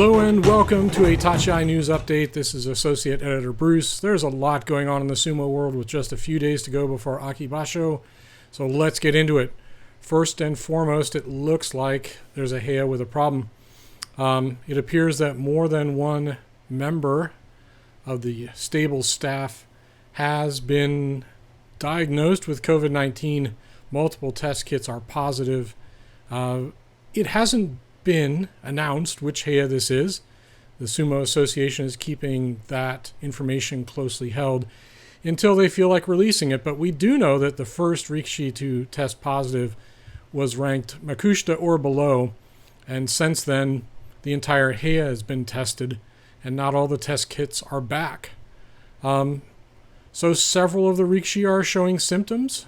Hello and welcome to a Tachai news update. This is Associate Editor Bruce. There's a lot going on in the sumo world with just a few days to go before Aki Basho, so let's get into it. First and foremost, it looks like there's a heya with a problem. It appears that more than one member of the stable staff has been diagnosed with COVID-19. Multiple test kits are positive. It hasn't been announced which heya this is. The Sumo Association is keeping that information closely held until they feel like releasing it. But we do know that the first rikishi to test positive was ranked Makushita or below. And since then, the entire heya has been tested and not all the test kits are back. So several of the rikishi are showing symptoms,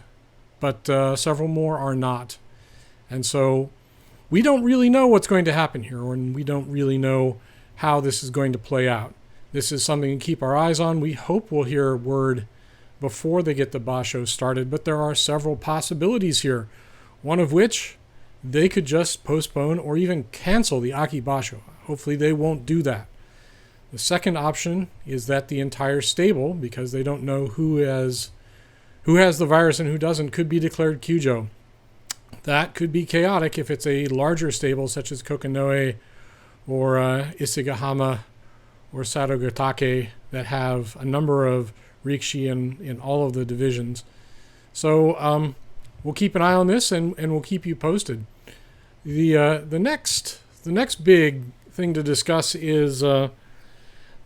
but several more are not. And so we don't really know what's going to happen here, and we don't really know how this is going to play out. This is something to keep our eyes on. We hope we'll hear word before they get the basho started, but there are several possibilities here. One of which, they could just postpone or even cancel the Aki Basho. Hopefully they won't do that. The second option is that the entire stable, because they don't know who has the virus and who doesn't, could be declared Kyujo. That could be chaotic if it's a larger stable such as Kokunoe or Isegahama or Sadogatake that have a number of rikishi in all of the divisions. So we'll keep an eye on this and we'll keep you posted. The next big thing to discuss is that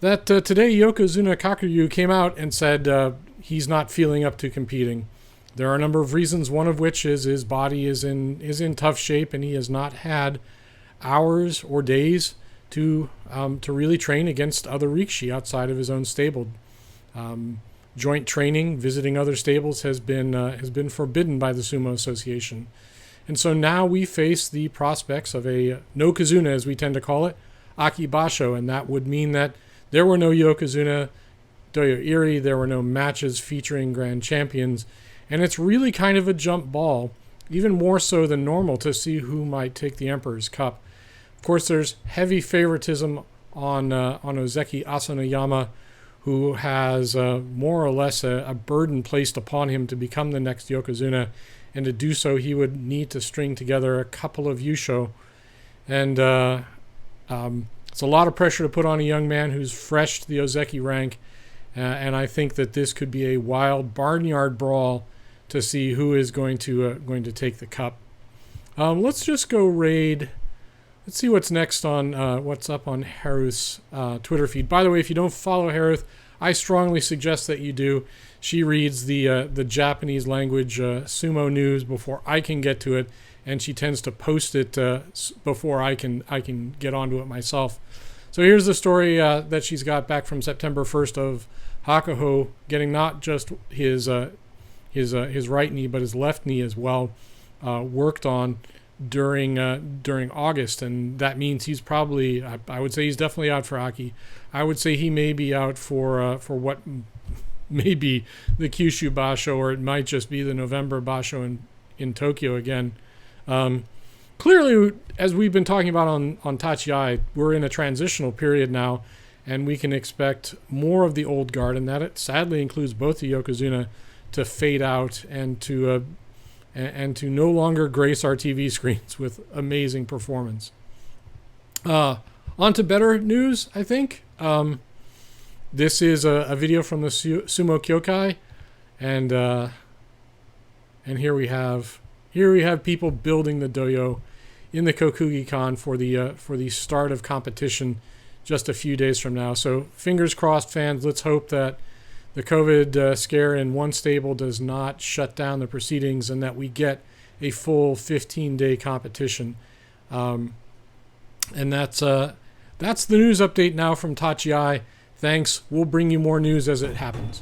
today Yokozuna Kakuryu came out and said he's not feeling up to competing. There are a number of reasons, one of which is his body is in tough shape and he has not had hours or days to really train against other rikishi outside of his own stable. Joint training, visiting other stables has been forbidden by the Sumo Association. And so now we face the prospects of a No-kazuna, as we tend to call it, Aki Basho, and that would mean that there were no Yokozuna, dohyo iri, there were no matches featuring grand champions. And it's really kind of a jump ball, even more so than normal, to see who might take the Emperor's Cup. Of course, there's heavy favoritism on Ozeki Asanoyama, who has more or less a burden placed upon him to become the next Yokozuna. And to do so, he would need to string together a couple of Yusho. And it's a lot of pressure to put on a young man who's fresh to the Ozeki rank. And I think that this could be a wild barnyard brawl to see who is going to take the cup. Let's just go raid. Let's see what's next on what's up on Haruth's Twitter feed. By the way, if you don't follow Haruth, I strongly suggest that you do. She reads the Japanese language sumo news before I can get to it, and she tends to post it before I can get onto it myself. So here's the story that she's got back from September 1st of Hakuho getting not just his right knee, but his left knee as well, worked on during August, and that means he's probably, I would say he's definitely out for Aki. I would say he may be out for what may be the Kyushu Basho, or it might just be the November Basho in Tokyo again. Clearly, as we've been talking about on Tachiai, we're in a transitional period now, and we can expect more of the old guard, and that it sadly includes both the Yokozuna, to fade out and to no longer grace our TV screens with amazing performance. On to better news, I think. This is a video from the Sumo Kyokai, and here we have people building the dohyo in the Kokugikan for the start of competition just a few days from now. So fingers crossed, fans. Let's hope that the COVID scare in one stable does not shut down the proceedings and that we get a full 15-day competition. And that's the news update now from Tachiai. Thanks. We'll bring you more news as it happens.